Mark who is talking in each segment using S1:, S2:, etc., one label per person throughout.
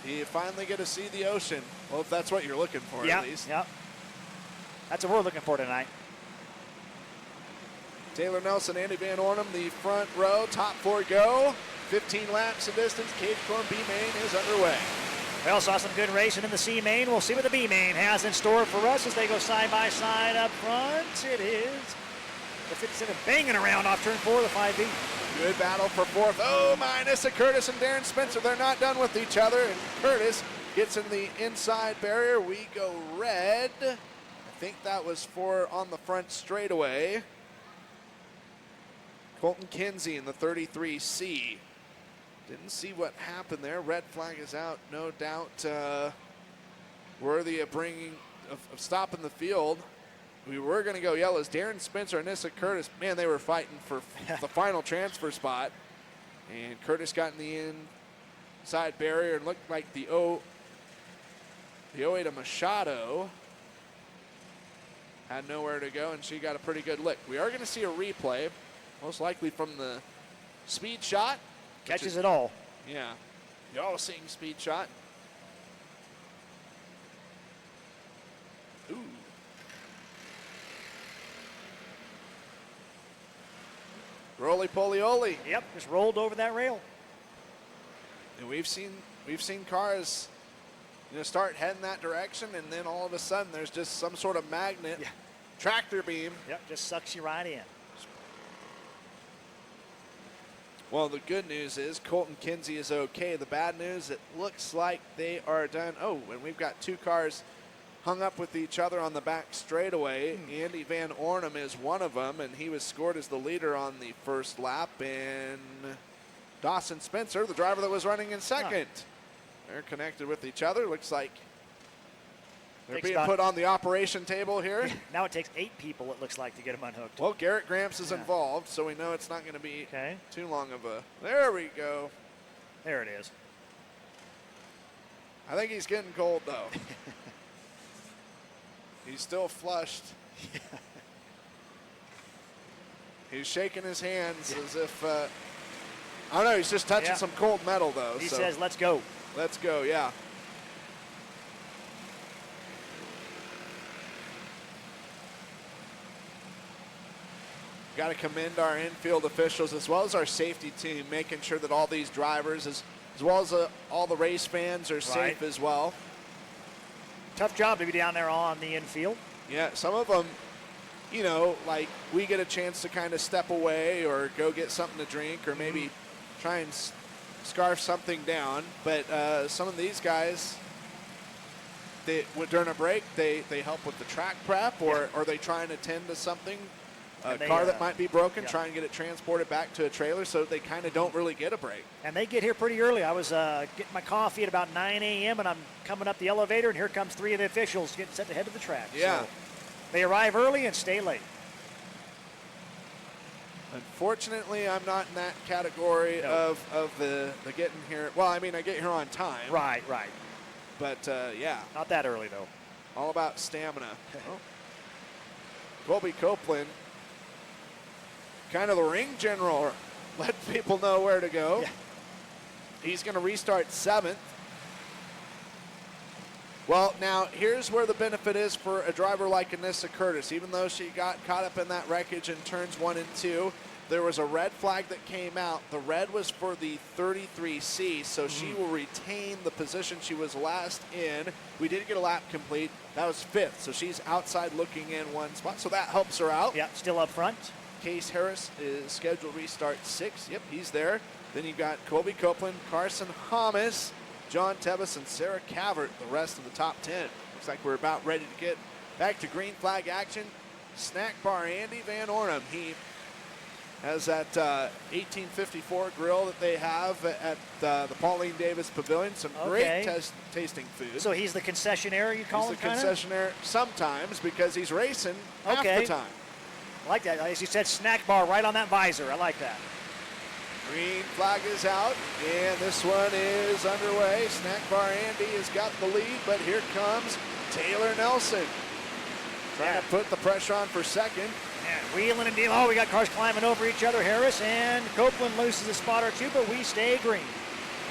S1: You finally get to see the ocean. Well, if that's what you're looking for, at least.
S2: Yep. That's what we're looking for tonight.
S1: Taylor Nelson, Andy Van Ornum, the front row. Top 4 go. 15 laps of distance. Cage Corn B main is underway.
S2: We also saw some good racing in the C main. We'll see what the B main has in store for us as they go side by side up front. It is the 57 banging around off turn 4 of the 5B.
S1: Good battle for 4th. Oh my, Nissa Curtis and Darren Spencer, they're not done with each other. And Curtis gets in the inside barrier. We go red. I think that was for on the front straightaway. Colton Kinsey in the 33C. Didn't see what happened there. Red flag is out, no doubt worthy of stopping the field. We were going to go yellows. Darren Spencer and Nissa Curtis, man, they were fighting for the final transfer spot. And Curtis got in the inside barrier and looked like the 08 of Machado had nowhere to go, and she got a pretty good lick. We are going to see a replay, most likely from the speed shot.
S2: Catches it all.
S1: Yeah. Y'all seeing speed shot. Ooh. Roly-poly-oly.
S2: Yep, just rolled over that rail.
S1: And we've seen cars, start heading that direction, and then all of a sudden there's just some sort of magnet, tractor beam.
S2: Yep, just sucks you right in.
S1: Well, the good news is Colton Kinsey is okay. The bad news, it looks like they are done. Oh, and we've got 2 cars hung up with each other on the back straightaway. Andy Van Ornum is one of them, and he was scored as the leader on the first lap. And Dawson Spencer, the driver that was running in second. They're connected with each other. Looks like they're being put on the operation table here.
S2: Now it takes 8 people, it looks like, to get them unhooked.
S1: Well, Garrett Gramps is involved, so we know it's not going to be too long of a... There we go.
S2: There it is.
S1: I think he's getting cold, though. He's still flushed. He's shaking his hands as if... I don't know, he's just touching some cold metal, though.
S2: He says, let's go.
S1: Let's go, yeah. Got to commend our infield officials as well as our safety team, making sure that all these drivers, as well as all the race fans, are safe as well.
S2: Tough job to be down there on the infield.
S1: Yeah, some of them, like we get a chance to kind of step away or go get something to drink or maybe try and scarf something down. But some of these guys, during a break, they help with the track prep or they try and attend to something. A car that might be broken, try and get it transported back to a trailer so they kind of don't really get a break.
S2: And they get here pretty early. I was getting my coffee at about 9 a.m. and I'm coming up the elevator, and here comes 3 of the officials getting set to head to the track.
S1: Yeah.
S2: So they arrive early and stay late.
S1: Unfortunately, I'm not in that category of the getting here. Well, I mean, I get here on time.
S2: Right.
S1: But, yeah.
S2: Not that early, though.
S1: All about stamina. Colby Copeland, kind of the ring general, let people know where to go.
S2: Yeah.
S1: He's going to restart 7th. Well, now, here's where the benefit is for a driver like Anissa Curtis. Even though she got caught up in that wreckage in turns 1 and 2, there was a red flag that came out. The red was for the 33C, so she will retain the position she was last in. We did get a lap complete. That was 5th, so she's outside looking in one spot, so that helps her out.
S2: Yeah, still up front.
S1: Case Harris is scheduled to restart 6th. Yep, he's there. Then you've got Colby Copeland, Carson Hamas, John Tevis, and Sarah Cavert, the rest of the top 10. Looks like we're about ready to get back to green flag action. Snack Bar Andy Van Ornum. He has that 1854 grill that they have at the Pauline Davis Pavilion. Some great tasting food.
S2: So he's the concessionaire, you call him?
S1: He's the concessionaire sometimes because he's racing half the time.
S2: I like that. As you said, snack bar right on that visor. I like that.
S1: Green flag is out, and this one is underway. Snack Bar Andy has got the lead, but here comes Taylor Nelson. Trying to put the pressure on for second.
S2: And wheeling and dealing. Oh, we got cars climbing over each other. Harris and Copeland loses a spot or two, but we stay green.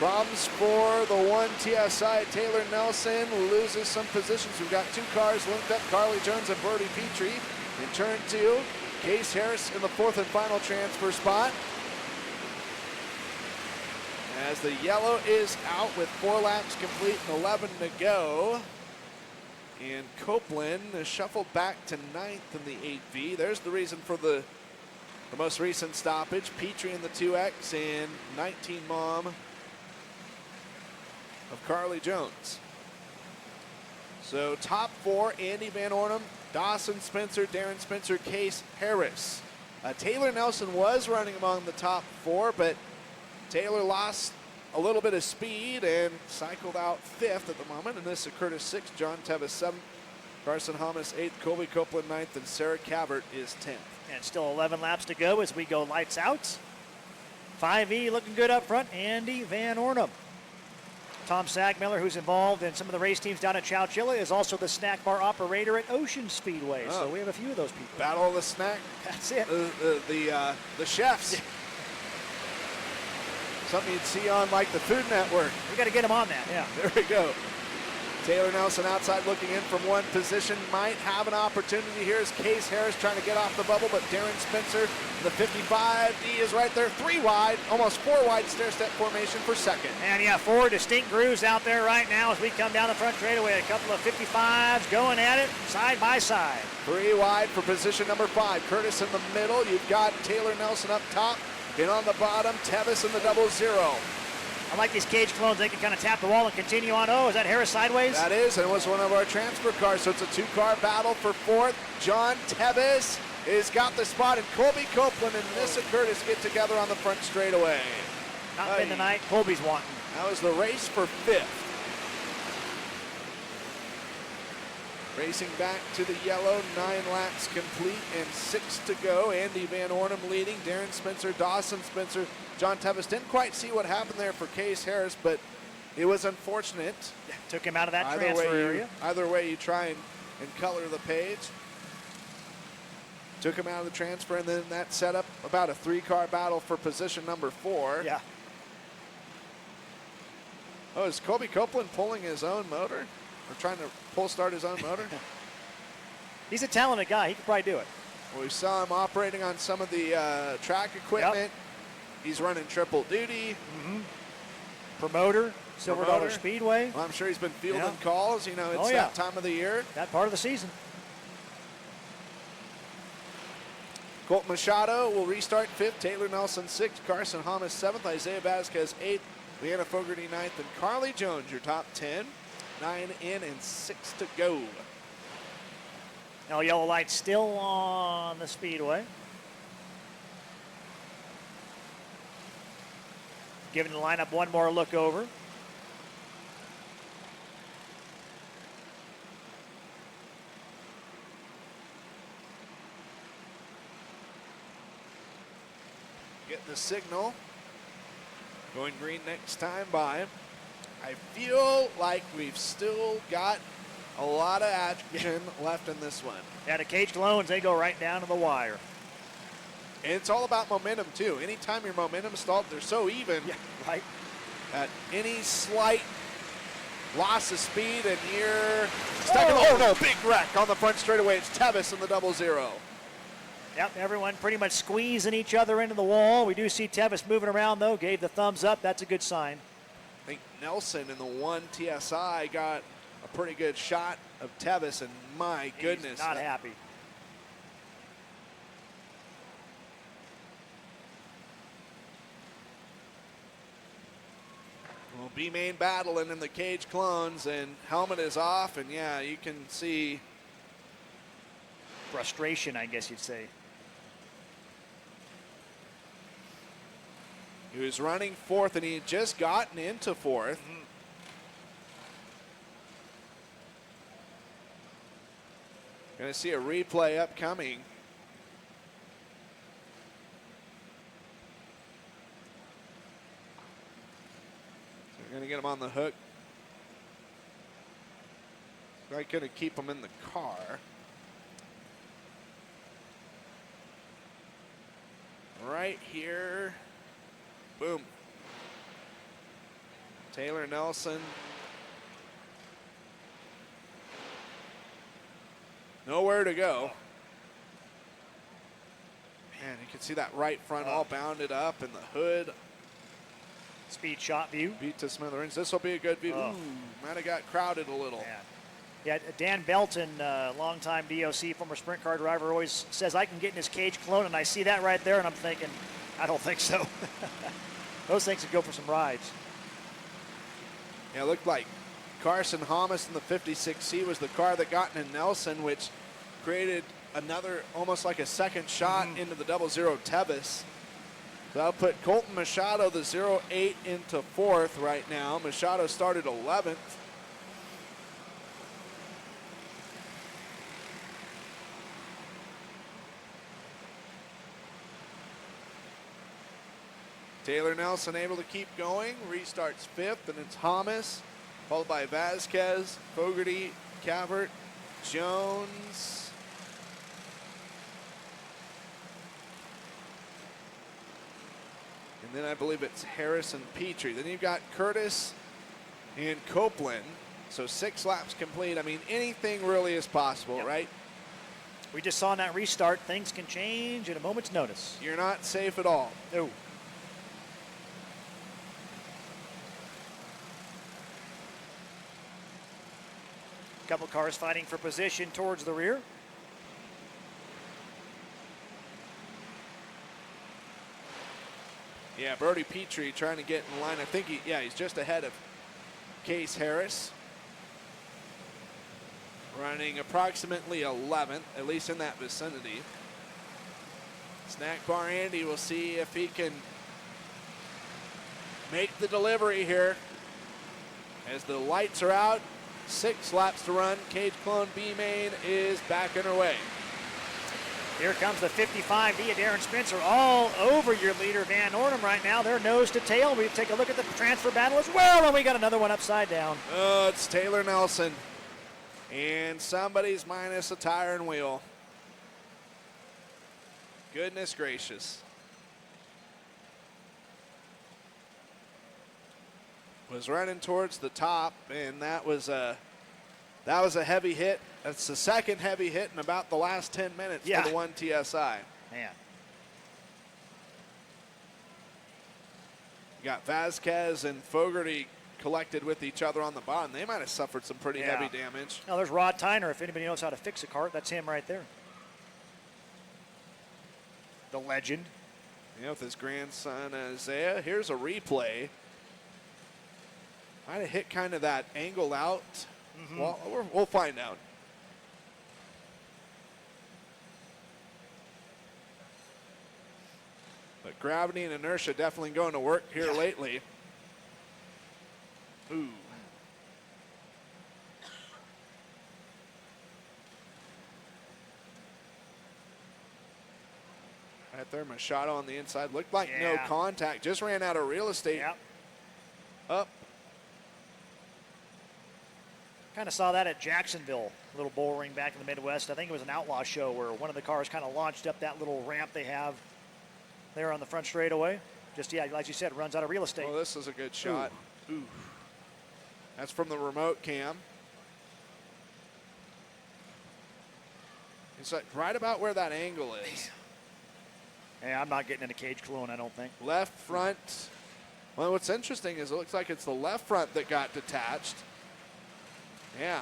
S1: Problems for the 1 TSI. Taylor Nelson loses some positions. We've got 2 cars linked up, Carly Jones and Brody Petrie. In turn 2, Case Harris in the 4th and final transfer spot. As the yellow is out with 4 laps complete and 11 to go. And Copeland is shuffled back to 9th in the 8V. There's the reason for the most recent stoppage. Petrie in the 2X and 19 mom of Carly Jones. So top 4, Andy Van Ornum, Dawson Spencer, Darren Spencer, Case Harris. Taylor Nelson was running among the top 4, but Taylor lost a little bit of speed and cycled out 5th at the moment. And this is Curtis 6th, John Tevis 7th, Carson Hamas 8th, Colby Copeland 9th, and Sarah Cavert is 10th.
S2: And still 11 laps to go as we go lights out. 5E looking good up front, Andy Van Ornum. Tom Sagmiller, who's involved in some of the race teams down at Chowchilla, is also the snack bar operator at Ocean Speedway. So we have a few of those people.
S1: Battle of the snack.
S2: That's it.
S1: The chefs. Something you'd see on like the Food Network.
S2: We got to get him on that, yeah.
S1: There we go. Taylor Nelson outside looking in from 1 position. Might have an opportunity here as Case Harris trying to get off the bubble, but Darren Spencer, the 55D is right there. 3 wide, almost 4 wide stair-step formation for 2nd.
S2: And yeah, 4 distinct grooves out there right now as we come down the front straightaway. A couple of 55s going at it side by side.
S1: 3 wide for position number 5. Curtis in the middle. You've got Taylor Nelson up top. And on the bottom, Tevis in the 00.
S2: I like these cage clones. They can kind of tap the wall and continue on. Oh, is that Harris sideways?
S1: That is, and it was one of our transfer cars, so it's a 2-car battle for 4th. John Tevis has got the spot, and Colby Copeland and Nissa Curtis get together on the front straightaway.
S2: Not been tonight. Colby's wanting.
S1: That was the race for 5th. Racing back to the yellow, 9 laps complete and 6 to go. Andy Van Ornum leading, Darren Spencer, Dawson Spencer, John Tevis. Didn't quite see what happened there for Case Harris, but it was unfortunate.
S2: Yeah, took him out of that transfer area.
S1: Either way you try and color the page. Took him out of the transfer, and then that set up about a 3-car battle for position number 4.
S2: Yeah.
S1: Oh, is Colby Copeland pulling his own motor? Or trying to pull start his own motor?
S2: He's a talented guy. He could probably do it.
S1: Well, we saw him operating on some of the track equipment.
S2: Yep.
S1: He's running triple duty.
S2: Promoter, Silver Dollar Speedway.
S1: Well, I'm sure he's been fielding calls. You know, it's that time of the year.
S2: That part of the season.
S1: Colt Machado will restart 5th. Taylor Nelson 6th. Carson Hamas 7th. Isaiah Vasquez 8th. Leanna Fogarty 9th. And Carly Jones, your top 10. 9 in and 6 to go.
S2: Now yellow light still on the speedway. Giving the lineup one more look over.
S1: Getting the signal. Going green next time by. I feel like we've still got a lot of action left in this one.
S2: Yeah, the cage clones, they go right down to the wire.
S1: And it's all about momentum, too. Anytime your momentum stalled, they're so even.
S2: Yeah, right.
S1: At any slight loss of speed and you're stuck in. Oh, no, big wreck on the front straightaway. It's Tevis in the 00.
S2: Yep, everyone pretty much squeezing each other into the wall. We do see Tevis moving around, though. Gave the thumbs up. That's a good sign.
S1: I think Nelson in the 1 TSI got a pretty good shot of Tevis, and my goodness.
S2: He's not happy.
S1: Well, B-Main battling in the cage clones, and helmet is off, and yeah, you can see
S2: frustration, I guess you'd say.
S1: He was running 4th, and he had just gotten into 4th. Going to see a replay upcoming. So we're going to get him on the hook. I'm going to keep him in the car. Right here. Boom. Taylor Nelson. Nowhere to go. Man, you can see that right front all bounded up and the hood
S2: Speed shot view.
S1: beat to smithereens. This will be a good view.
S2: Oh.
S1: Ooh, might have got crowded a little.
S2: Man. Yeah, Dan Belton, longtime DOC, former sprint car driver, always says I can get in his cage clone, and I see that right there, and I'm thinking, I don't think so. Those things would go for some rides.
S1: Yeah, it looked like Carson Hamas in the 56C was the car that got in Nelson, which created another, almost like a second shot into the 00 Tevis. So that'll put Colton Machado, the 08, into 4th right now. Machado started 11th. Taylor Nelson able to keep going, restarts 5th, and it's Hamas, followed by Vasquez, Fogarty, Cavert, Jones. And then I believe it's Harris and Petrie. Then you've got Curtis and Copeland. So 6 laps complete. I mean, anything really is possible,
S2: Yep.
S1: right?
S2: We just saw in that restart, things can change at a moment's notice.
S1: You're not safe at all.
S2: No. Couple cars fighting for position towards the rear.
S1: Yeah, Brody Petrie trying to get in line. I think he's just ahead of Case Harris. Running approximately 11th, at least in that vicinity. Snack Bar Andy will see if he can make the delivery here. As the lights are out, 6 laps to run. Cage Clone B Main is back underway.
S2: Here comes the 55D of Darren Spencer all over your leader Van Ornum right now. They're nose to tail. We take a look at the transfer battle as well, and we got another one upside down.
S1: Oh, it's Taylor Nelson. And somebody's minus a tire and wheel. Goodness gracious. Was running towards the top, and that was a heavy hit. That's the second heavy hit in about the last 10 minutes for the 1 TSI.
S2: Man.
S1: You got Vasquez and Fogarty collected with each other on the bottom. They might have suffered some pretty heavy damage.
S2: Now there's Rod Tyner. If anybody knows how to fix a cart, that's him right there. The legend.
S1: Yeah, with his grandson Isaiah. Here's a replay. Might have hit kind of that angle out. Well, we'll find out. But gravity and inertia definitely going to work here lately. Ooh. Right there, Machado on the inside. Looked like no contact. Just ran out of real estate.
S2: Yep.
S1: Up.
S2: Kind of saw that at Jacksonville, a little bull ring back in the Midwest. I think it was an outlaw show where one of the cars kind of launched up that little ramp they have there on the front straightaway. Just, like you said, runs out of real estate.
S1: Well, this is a good shot. Ooh. That's from the remote cam. It's like right about where that angle is.
S2: Yeah, I'm not getting in a cage clone, I don't think.
S1: Left front. Well, what's interesting is it looks like it's the left front that got detached. Yeah.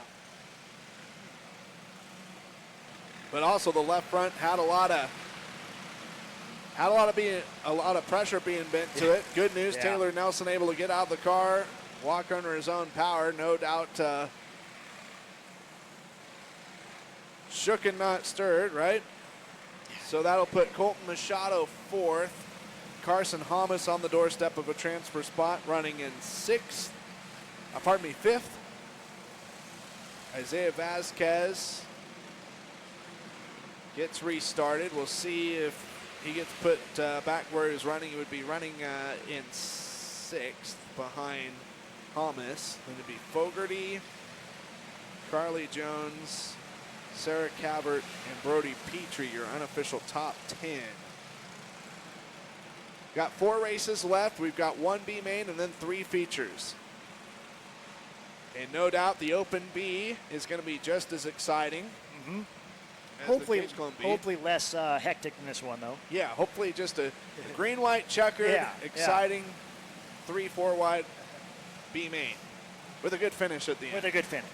S1: But also the left front had a lot of pressure being bent to it. Good news, Taylor Nelson able to get out of the car, walk under his own power. No doubt shook and not stirred, right? So that'll put Colton Machado 4th. Carson Hamas on the doorstep of a transfer spot, running in 5th. Isaiah Vasquez gets restarted. We'll see if he gets put back where he was running. He would be running in 6th behind Hamas. Then it'd be Fogarty, Carly Jones, Sarah Cavert, and Brody Petrie, your unofficial top 10. Got 4 races left. We've got 1 B main and then 3 features. And no doubt the Open B is going to be just as exciting. As
S2: Hopefully,
S1: the Cage Clone B.
S2: hopefully less hectic than this one, though.
S1: Yeah, hopefully just a green-white checkered,
S2: Yeah,
S1: exciting 3-4 wide B main with a good finish at the end.
S2: With a good finish.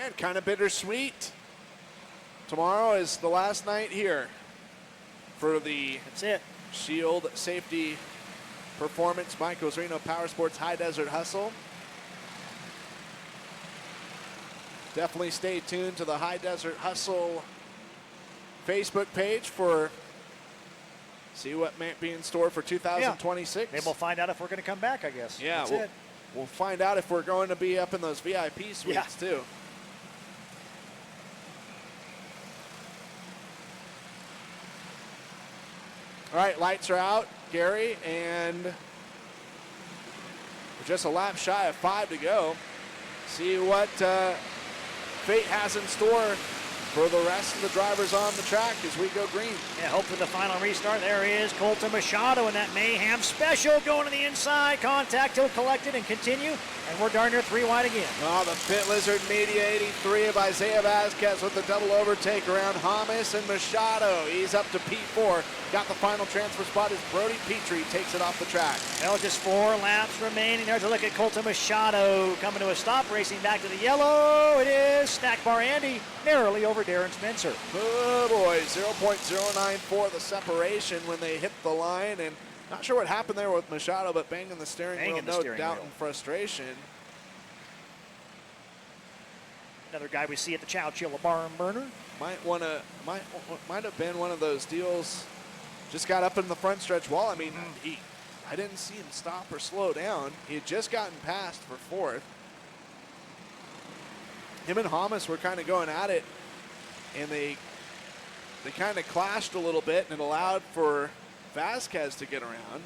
S1: And kind of bittersweet. Tomorrow is the last night here for the
S2: That's it.
S1: Shield Safety Performance Michaels Reno Power Sports High Desert Hustle. Definitely stay tuned to the High Desert Hustle Facebook page for see what might be in store for 2026.
S2: Maybe we'll find out if we're going to come back, I guess.
S1: Yeah,
S2: That's it.
S1: we'll find out if we're going to be up in those VIP suites too. All right, lights are out, Gary, and we're just a lap shy of 5 to go. See what fate has in store for the rest of the drivers on the track as we go green.
S2: Yeah, hopefully the final restart. There is Colton Machado in that Mayhem special going to the inside. Contact, he'll collect it and continue. And we're darn near 3 wide again.
S1: Oh, the Pit Lizard Media 83 of Isaiah Vasquez with the double overtake around Hamas and Machado. He's up to P4. Got the final transfer spot as Brody Petrie takes it off the track.
S2: Well, just 4 laps remaining. There's a look at Colton Machado coming to a stop, racing back to the yellow. It is Snack Bar Andy, narrowly over Darren Spencer.
S1: Oh boy, 0.094 the separation when they hit the line, and not sure what happened there with Machado, but banging the steering wheel, no doubt in frustration.
S2: Another guy we see at the Chowchilla Barn Burner.
S1: Might have been one of those deals. Just got up in the front stretch wall. I mean, I didn't see him stop or slow down. He had just gotten past for 4th. Him and Hamas were kind of going at it, and they kind of clashed a little bit, and it allowed for Vasquez to get around.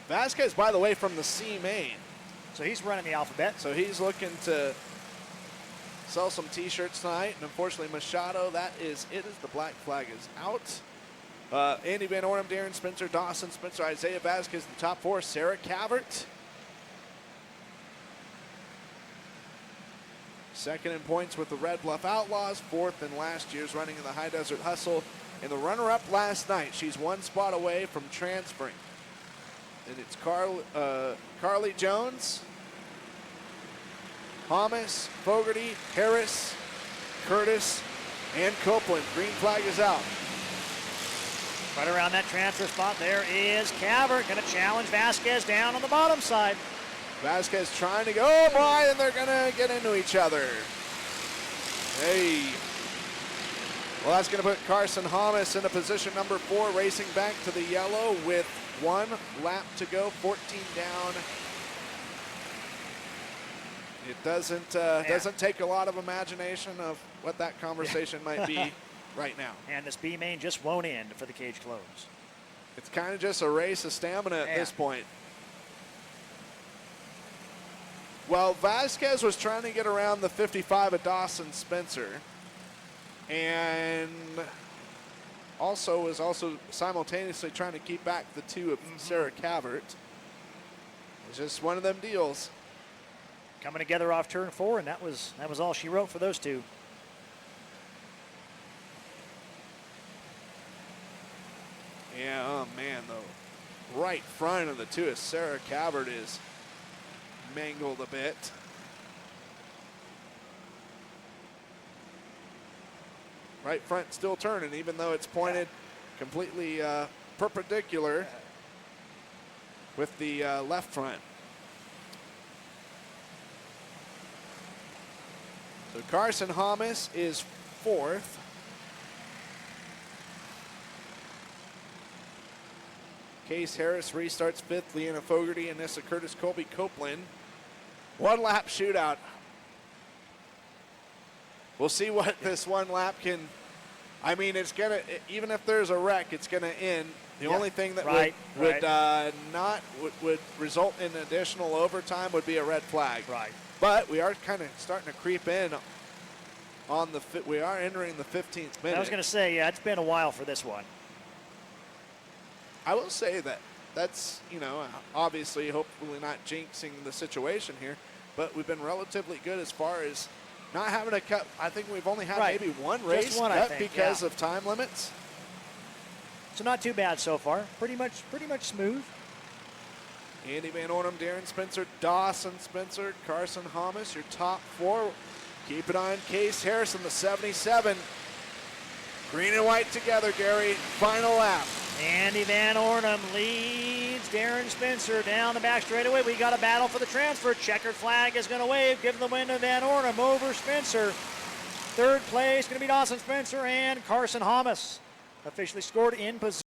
S1: Vasquez, by the way, from the C main.
S2: So he's running the alphabet.
S1: So he's looking to sell some T-shirts tonight, and unfortunately Machado, that is it as the black flag is out. Andy Van Ornum, Darren Spencer, Dawson Spencer, Isaiah Vasquez, the top 4. Sarah Cavert, second in points with the Red Bluff Outlaws, 4th in last year's running in the High Desert Hustle, and the runner-up last night. She's 1 spot away from transferring, and it's Carly Jones, Hamas, Fogarty, Harris, Curtis, and Copeland. Green flag is out.
S2: Right around that transfer spot, there is Cavert going to challenge Vasquez down on the bottom side.
S1: Vasquez trying to go, oh boy, and they're going to get into each other. Hey. Well, that's going to put Carson Hamas into position number 4, racing back to the yellow with 1 lap to go, 14 down. It doesn't take a lot of imagination of what that conversation might be right now.
S2: And this B main just won't end for the Cage Clones.
S1: It's kind of just a race of stamina at this point. Well, Vasquez was trying to get around the 55 of Dawson Spencer, and was simultaneously trying to keep back the 2 of Sarah Cavert. It's just one of them deals.
S2: Coming together off turn 4, and that was all she wrote for those 2.
S1: Yeah, oh man, the right front of the 2 of Sarah Cavert is mangled a bit. Right front still turning, even though it's pointed completely perpendicular with the left front. So Carson Hamas is 4th. Case Harris restarts 5th. Leanna Fogarty and Nessa Curtis, Colby Copeland. 1 lap shootout. We'll see what this 1 lap can. I mean, it's gonna, even if there's a wreck, it's gonna end. The only thing that would result in additional overtime would be a red flag.
S2: Right.
S1: But we are kind of starting to creep in on the we are entering the 15th minute.
S2: I was going to say, yeah, it's been a while for this one.
S1: I will say that's, you know, obviously hopefully not jinxing the situation here, but we've been relatively good as far as not having to cut. I think we've only had
S2: Right.
S1: maybe one
S2: Just
S1: race
S2: one, I
S1: cut
S2: think,
S1: because
S2: yeah.
S1: of time limits.
S2: So not too bad so far. Pretty much smooth.
S1: Andy Van Ornum, Darren Spencer, Dawson Spencer, Carson Hamas, your top four. Keep it on Case Harrison, the 77. Green and white together, Gary. Final lap.
S2: Andy Van Ornum leads Darren Spencer down the back straightaway. We got a battle for the transfer. Checkered flag is going to wave. Give the win to Van Ornum over Spencer. Third place going to be Dawson Spencer and Carson Hamas. Officially scored in position.